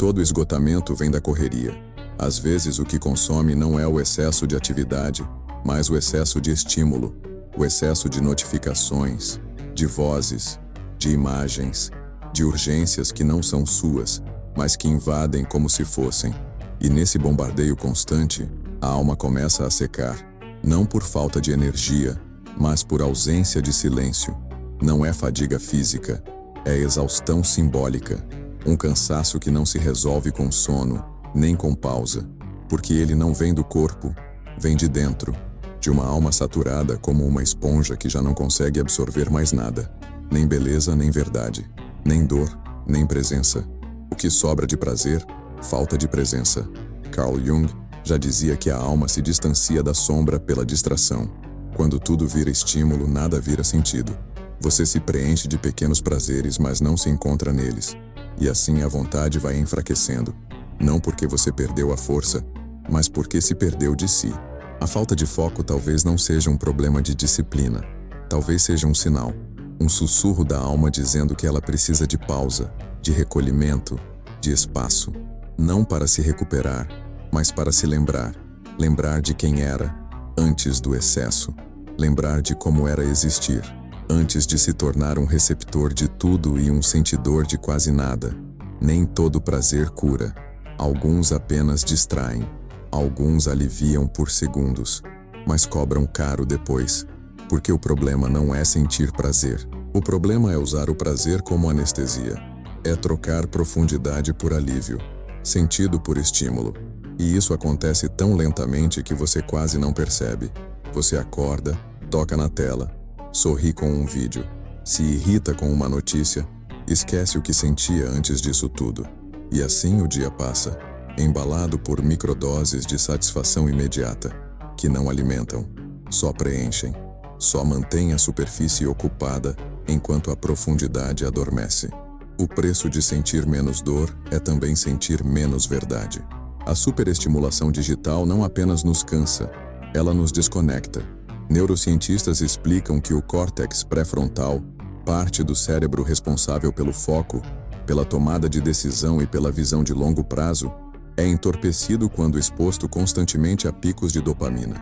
todo esgotamento vem da correria. Às vezes o que consome não é o excesso de atividade, mas o excesso de estímulo, o excesso de notificações, de vozes, de imagens, de urgências que não são suas, mas que invadem como se fossem. E nesse bombardeio constante, a alma começa a secar, não por falta de energia, mas por ausência de silêncio. Não é fadiga física, é exaustão simbólica, um cansaço que não se resolve com sono, nem com pausa, porque ele não vem do corpo, vem de dentro, de uma alma saturada como uma esponja que já não consegue absorver mais nada, nem beleza, nem verdade, nem dor, nem presença. O que sobra de prazer, falta de presença. Carl Jung já dizia que a alma se distancia da sombra pela distração. Quando tudo vira estímulo, nada vira sentido. Você se preenche de pequenos prazeres, mas não se encontra neles. E assim a vontade vai enfraquecendo. Não porque você perdeu a força, mas porque se perdeu de si. A falta de foco talvez não seja um problema de disciplina. Talvez seja um sinal, um sussurro da alma dizendo que ela precisa de pausa, de recolhimento, de espaço. Não para se recuperar, mas para se lembrar. Lembrar de quem era, antes do excesso. Lembrar de como era existir, antes de se tornar um receptor de tudo e um sentidor de quase nada. Nem todo prazer cura. Alguns apenas distraem. Alguns aliviam por segundos, mas cobram caro depois. Porque o problema não é sentir prazer. O problema é usar o prazer como anestesia. É trocar profundidade por alívio, sentido por estímulo. E isso acontece tão lentamente que você quase não percebe. Você acorda, toca na tela, sorri com um vídeo, se irrita com uma notícia, esquece o que sentia antes disso tudo. E assim o dia passa, embalado por microdoses de satisfação imediata, que não alimentam, só preenchem, só mantêm a superfície ocupada enquanto a profundidade adormece. O preço de sentir menos dor é também sentir menos verdade. A superestimulação digital não apenas nos cansa, ela nos desconecta. Neurocientistas explicam que o córtex pré-frontal, parte do cérebro responsável pelo foco, pela tomada de decisão e pela visão de longo prazo, é entorpecido quando exposto constantemente a picos de dopamina.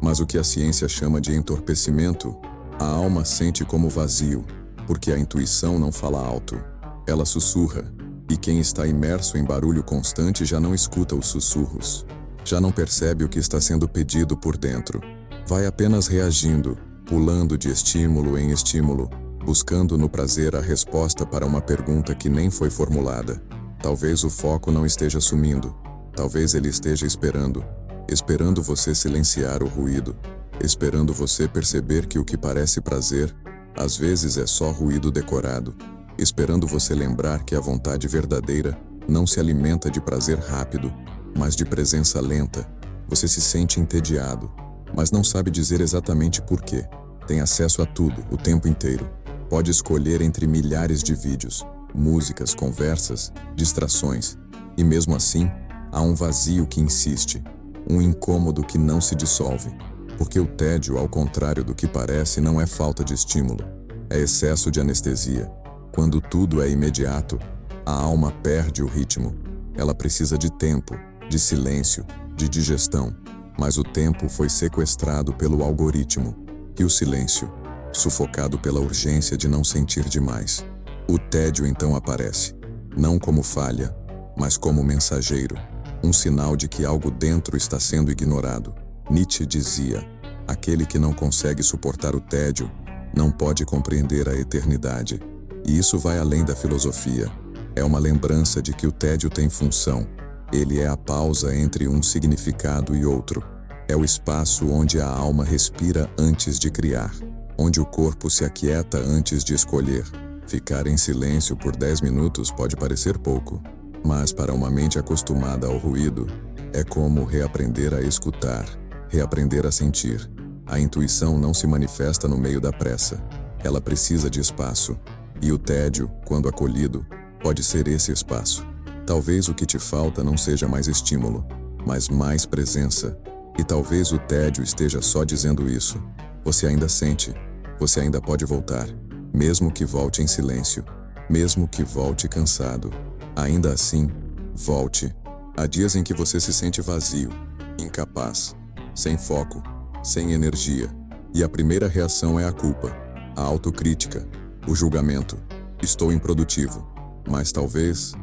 Mas o que a ciência chama de entorpecimento, a alma sente como vazio, porque a intuição não fala alto. Ela sussurra, e quem está imerso em barulho constante já não escuta os sussurros. Já não percebe o que está sendo pedido por dentro. Vai apenas reagindo, pulando de estímulo em estímulo, buscando no prazer a resposta para uma pergunta que nem foi formulada. Talvez o foco não esteja sumindo. Talvez ele esteja esperando você silenciar o ruído, esperando você perceber que o que parece prazer, às vezes é só ruído decorado, esperando você lembrar que a vontade verdadeira não se alimenta de prazer rápido, mas de presença lenta. Você se sente entediado, mas não sabe dizer exatamente por quê. Tem acesso a tudo, o tempo inteiro. Pode escolher entre milhares de vídeos, músicas, conversas, distrações. E mesmo assim, há um vazio que insiste, um incômodo que não se dissolve. Porque o tédio, ao contrário do que parece, não é falta de estímulo, é excesso de anestesia. Quando tudo é imediato, a alma perde o ritmo. Ela precisa de tempo, de silêncio, de digestão. Mas o tempo foi sequestrado pelo algoritmo. E o silêncio, sufocado pela urgência de não sentir demais. O tédio então aparece, não como falha, mas como mensageiro. Um sinal de que algo dentro está sendo ignorado. Nietzsche dizia, aquele que não consegue suportar o tédio, não pode compreender a eternidade. E isso vai além da filosofia. É uma lembrança de que o tédio tem função. Ele é a pausa entre um significado e outro. É o espaço onde a alma respira antes de criar, onde o corpo se aquieta antes de escolher. Ficar em silêncio por 10 minutos pode parecer pouco, mas para uma mente acostumada ao ruído, é como reaprender a escutar, reaprender a sentir. A intuição não se manifesta no meio da pressa. Ela precisa de espaço. E o tédio, quando acolhido, pode ser esse espaço. Talvez o que te falta não seja mais estímulo, mas mais presença. E talvez o tédio esteja só dizendo isso. Você ainda sente, você ainda pode voltar, mesmo que volte em silêncio, mesmo que volte cansado. Ainda assim, Volte. Há dias em que você se sente vazio, incapaz, sem foco, sem energia. E a primeira reação é a culpa, a autocrítica, o julgamento. Estou improdutivo. Mas talvez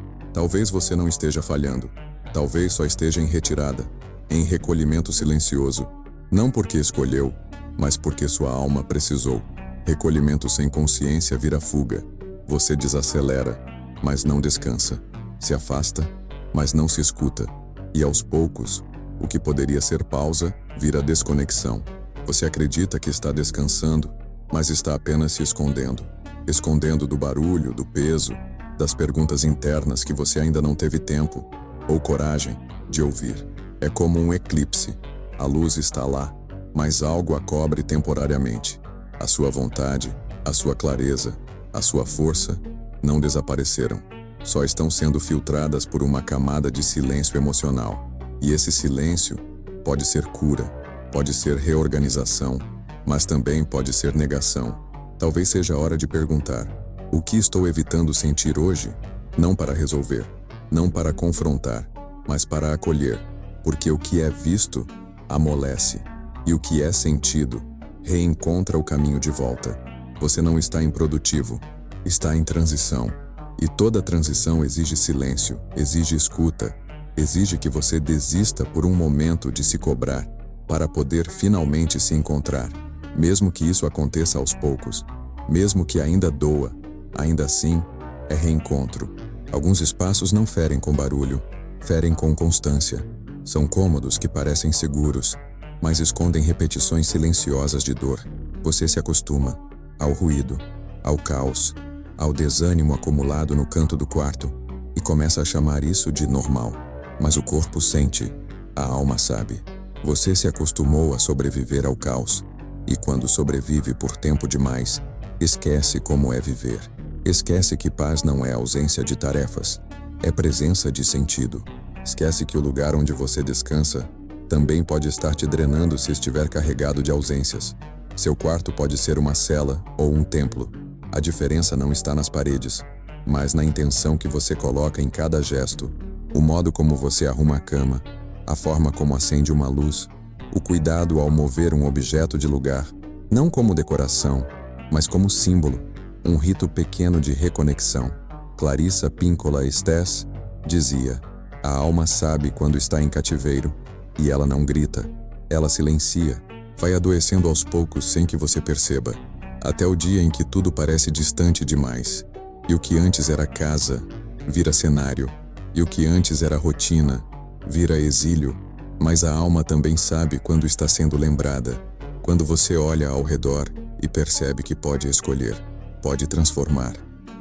você não esteja falhando. Talvez só esteja em retirada, em recolhimento silencioso. Não porque escolheu, mas porque sua alma precisou. Recolhimento sem consciência vira fuga. Você desacelera, mas não descansa. Se afasta, mas não se escuta. E aos poucos, o que poderia ser pausa, vira desconexão. Você acredita que está descansando, mas está apenas se escondendo. Escondendo do barulho, do peso, das perguntas internas que você ainda não teve tempo ou coragem de ouvir. É como um eclipse. A luz está lá, mas algo a cobre temporariamente. A sua vontade, a sua clareza, a sua força não desapareceram. Só estão sendo filtradas por uma camada de silêncio emocional. E esse silêncio pode ser cura, pode ser reorganização, mas também pode ser negação. Talvez seja a hora de perguntar: o que estou evitando sentir hoje? Não para resolver, não para confrontar, mas para acolher. Porque o que é visto amolece, e o que é sentido reencontra o caminho de volta. Você não está improdutivo, está em transição. E toda transição exige silêncio, exige escuta, exige que você desista por um momento de se cobrar, para poder finalmente se encontrar. Mesmo que isso aconteça aos poucos, mesmo que ainda doa, ainda assim, é reencontro. Alguns espaços não ferem com barulho, ferem com constância. São cômodos que parecem seguros, mas escondem repetições silenciosas de dor. Você se acostuma ao ruído, ao caos, ao desânimo acumulado no canto do quarto e começa a chamar isso de normal. Mas o corpo sente, a alma sabe. Você se acostumou a sobreviver ao caos e quando sobrevive por tempo demais, esquece como é viver. Esquece que paz não é ausência de tarefas, é presença de sentido. Esquece que o lugar onde você descansa também pode estar te drenando se estiver carregado de ausências. Seu quarto pode ser uma cela ou um templo. A diferença não está nas paredes, mas na intenção que você coloca em cada gesto, o modo como você arruma a cama, a forma como acende uma luz, o cuidado ao mover um objeto de lugar, não como decoração, mas como símbolo, um rito pequeno de reconexão. Clarissa Pinkola Estés dizia: a alma sabe quando está em cativeiro, e ela não grita, ela silencia, vai adoecendo aos poucos sem que você perceba, até o dia em que tudo parece distante demais, e o que antes era casa, vira cenário, e o que antes era rotina, vira exílio, mas a alma também sabe quando está sendo lembrada, quando você olha ao redor e percebe que pode escolher, pode transformar,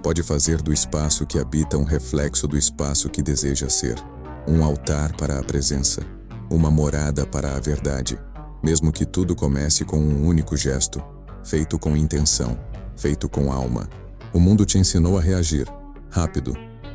pode fazer do espaço que habita um reflexo do espaço que deseja ser, um altar para a presença, uma morada para a verdade, mesmo que tudo comece com um único gesto, feito com intenção, feito com alma. O mundo te ensinou a reagir, rápido,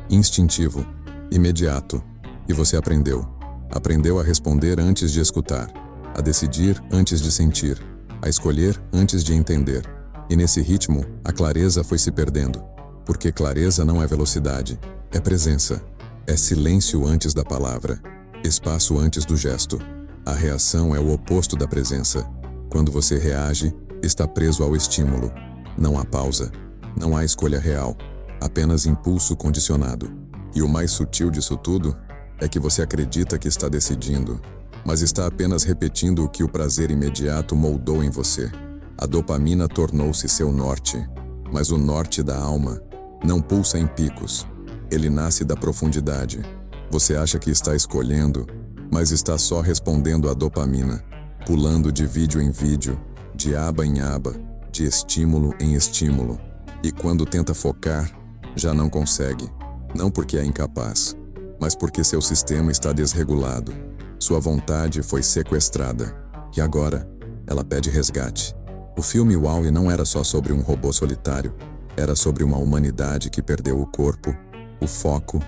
instintivo, imediato, e você aprendeu. Aprendeu a responder antes de escutar, a decidir antes de sentir, a escolher antes de entender. E nesse ritmo, a clareza foi se perdendo. Porque clareza não é velocidade, é presença. É silêncio antes da palavra, espaço antes do gesto. A reação é o oposto da presença. Quando você reage, está preso ao estímulo. Não há pausa, não há escolha real, apenas impulso condicionado. E o mais sutil disso tudo é que você acredita que está decidindo, mas está apenas repetindo o que o prazer imediato moldou em você. A dopamina tornou-se seu norte, mas o norte da alma não pulsa em picos. Ele nasce da profundidade. Você acha que está escolhendo, mas está só respondendo à dopamina, pulando de vídeo em vídeo, de aba em aba, de estímulo em estímulo. E quando tenta focar, já não consegue. Não porque é incapaz, mas porque seu sistema está desregulado. Sua vontade foi sequestrada. E agora, ela pede resgate. O filme WALL-E não era só sobre um robô solitário. Era sobre uma humanidade que perdeu o corpo, o foco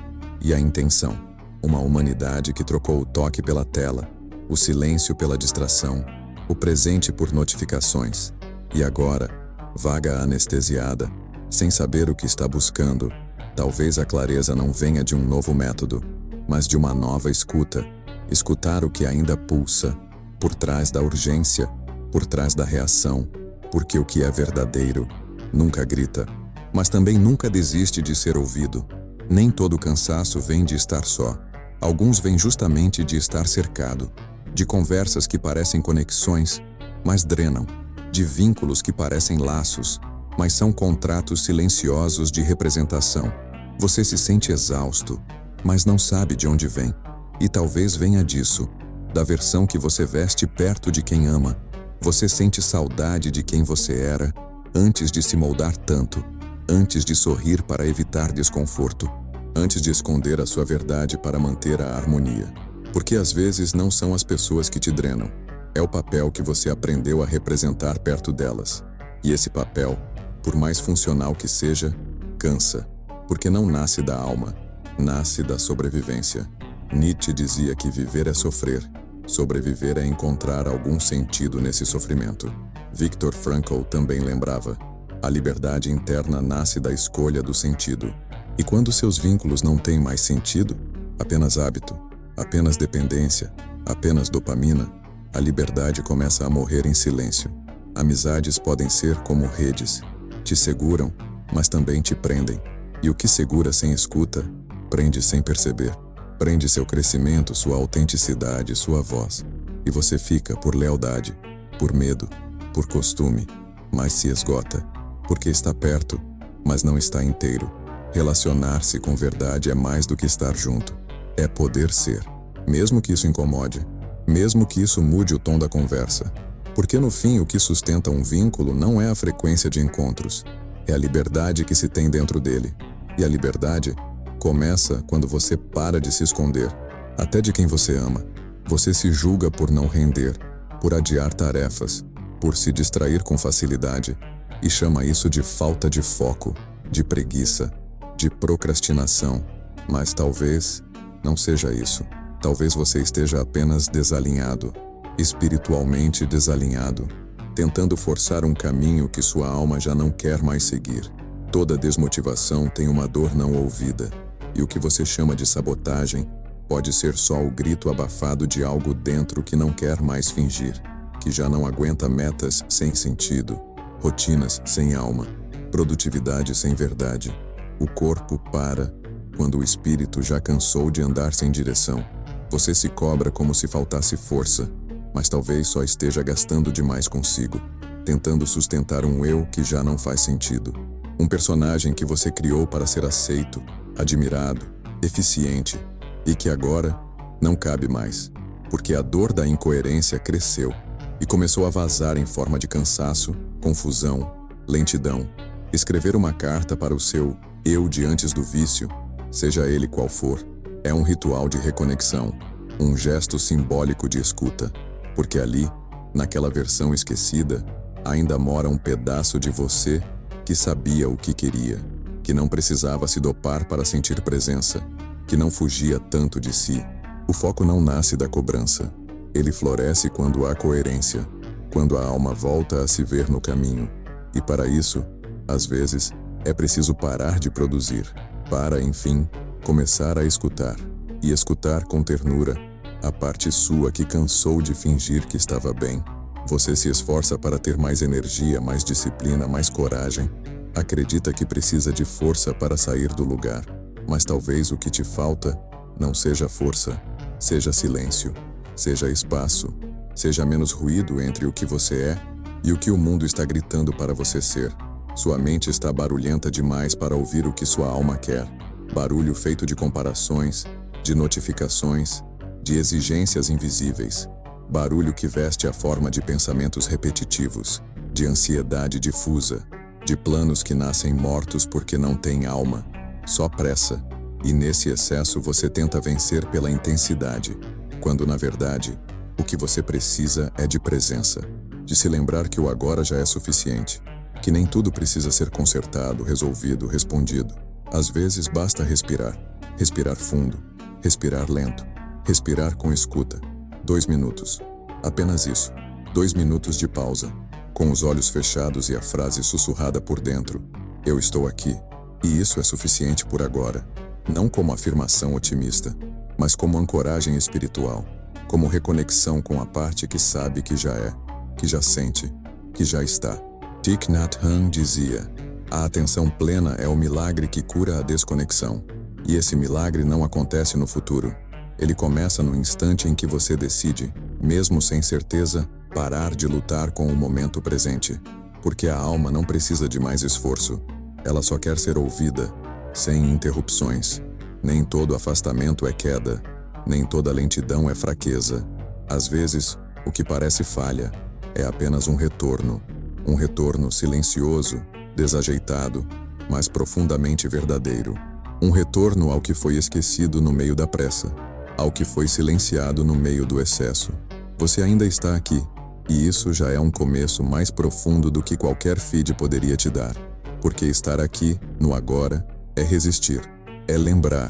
e a intenção. Uma humanidade que trocou o toque pela tela, o silêncio pela distração, o presente por notificações. E agora, vaga anestesiada, sem saber o que está buscando. Talvez a clareza não venha de um novo método, mas de uma nova escuta. Escutar o que ainda pulsa, por trás da urgência, por trás da reação, porque o que é verdadeiro nunca grita, mas também nunca desiste de ser ouvido. Nem todo cansaço vem de estar só. Alguns vêm justamente de estar cercado, de conversas que parecem conexões, mas drenam, de vínculos que parecem laços, mas são contratos silenciosos de representação. Você se sente exausto, mas não sabe de onde vem. E talvez venha disso, da versão que você veste perto de quem ama. Você sente saudade de quem você era, antes de se moldar tanto, antes de sorrir para evitar desconforto, antes de esconder a sua verdade para manter a harmonia. Porque às vezes não são as pessoas que te drenam, é o papel que você aprendeu a representar perto delas. E esse papel, por mais funcional que seja, cansa, porque não nasce da alma, nasce da sobrevivência. Nietzsche dizia que viver é sofrer, sobreviver é encontrar algum sentido nesse sofrimento. Viktor Frankl também lembrava: a liberdade interna nasce da escolha do sentido. E quando seus vínculos não têm mais sentido, apenas hábito, apenas dependência, apenas dopamina, a liberdade começa a morrer em silêncio. Amizades podem ser como redes, te seguram, mas também te prendem. E o que segura sem escuta, prende sem perceber. Prende seu crescimento, sua autenticidade, sua voz. E você fica por lealdade, por medo, por costume, mas se esgota, porque está perto, mas não está inteiro. Relacionar-se com verdade é mais do que estar junto. É poder ser, mesmo que isso incomode, mesmo que isso mude o tom da conversa. Porque no fim o que sustenta um vínculo não é a frequência de encontros, é a liberdade que se tem dentro dele. E a liberdade começa quando você para de se esconder, até de quem você ama. Você se julga por não render, por adiar tarefas, por se distrair com facilidade, e chama isso de falta de foco, de preguiça, de procrastinação. Mas talvez não seja isso. Talvez você esteja apenas desalinhado, espiritualmente desalinhado, tentando forçar um caminho que sua alma já não quer mais seguir. Toda desmotivação tem uma dor não ouvida. E o que você chama de sabotagem pode ser só o grito abafado de algo dentro que não quer mais fingir, que já não aguenta metas sem sentido, rotinas sem alma, produtividade sem verdade. O corpo para quando o espírito já cansou de andar sem direção. Você se cobra como se faltasse força, mas talvez só esteja gastando demais consigo, tentando sustentar um eu que já não faz sentido. Um personagem que você criou para ser aceito, admirado, eficiente, e que agora não cabe mais, porque a dor da incoerência cresceu e começou a vazar em forma de cansaço, confusão, lentidão. Escrever uma carta para o seu eu de antes do vício, seja ele qual for, é um ritual de reconexão, um gesto simbólico de escuta, porque ali, naquela versão esquecida, ainda mora um pedaço de você que sabia o que queria, que não precisava se dopar para sentir presença, que não fugia tanto de si. O foco não nasce da cobrança. Ele floresce quando há coerência, quando a alma volta a se ver no caminho. E para isso, às vezes, é preciso parar de produzir, para, enfim, começar a escutar. E escutar com ternura a parte sua que cansou de fingir que estava bem. Você se esforça para ter mais energia, mais disciplina, mais coragem. Acredita que precisa de força para sair do lugar, mas talvez o que te falta não seja força, seja silêncio, seja espaço, seja menos ruído entre o que você é e o que o mundo está gritando para você ser. Sua mente está barulhenta demais para ouvir o que sua alma quer. Barulho feito de comparações, de notificações, de exigências invisíveis. Barulho que veste a forma de pensamentos repetitivos, de ansiedade difusa, de planos que nascem mortos porque não têm alma, só pressa. E nesse excesso você tenta vencer pela intensidade, quando na verdade, o que você precisa é de presença, de se lembrar que o agora já é suficiente, que nem tudo precisa ser consertado, resolvido, respondido. Às vezes basta respirar, respirar fundo, respirar lento, respirar com escuta. 2 minutos. Apenas isso. 2 minutos de pausa, com os olhos fechados e a frase sussurrada por dentro: eu estou aqui. E isso é suficiente por agora. Não como afirmação otimista, mas como ancoragem espiritual, como reconexão com a parte que sabe que já é, que já sente, que já está. Thich Nhat Hanh dizia: a atenção plena é o milagre que cura a desconexão. E esse milagre não acontece no futuro. Ele começa no instante em que você decide, mesmo sem certeza, parar de lutar com o momento presente. Porque a alma não precisa de mais esforço. Ela só quer ser ouvida, sem interrupções. Nem todo afastamento é queda, nem toda lentidão é fraqueza. Às vezes, o que parece falha é apenas um retorno silencioso, desajeitado, mas profundamente verdadeiro. Um retorno ao que foi esquecido no meio da pressa, ao que foi silenciado no meio do excesso. Você ainda está aqui, e isso já é um começo mais profundo do que qualquer feed poderia te dar. Porque estar aqui, no agora, é resistir, é lembrar,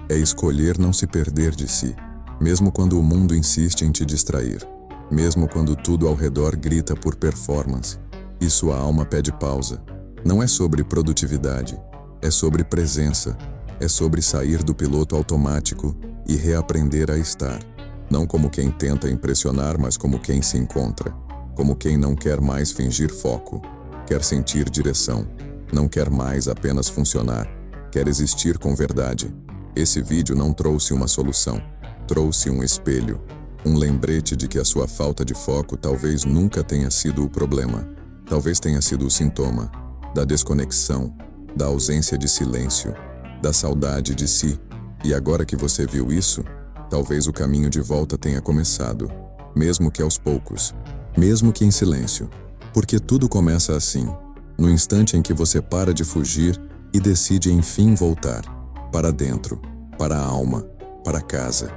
é escolher não se perder de si, mesmo quando o mundo insiste em te distrair, mesmo quando tudo ao redor grita por performance, e sua alma pede pausa. Não é sobre produtividade, é sobre presença, é sobre sair do piloto automático e reaprender a estar. Não como quem tenta impressionar, mas como quem se encontra, como quem não quer mais fingir foco, quer sentir direção, não quer mais apenas funcionar, quer existir com verdade. Esse vídeo não trouxe uma solução, trouxe um espelho, um lembrete de que a sua falta de foco talvez nunca tenha sido o problema, talvez tenha sido o sintoma da desconexão, da ausência de silêncio, da saudade de si. E agora que você viu isso, talvez o caminho de volta tenha começado, mesmo que aos poucos, mesmo que em silêncio. Porque tudo começa assim, no instante em que você para de fugir e decide enfim voltar, para dentro, para a alma, para casa.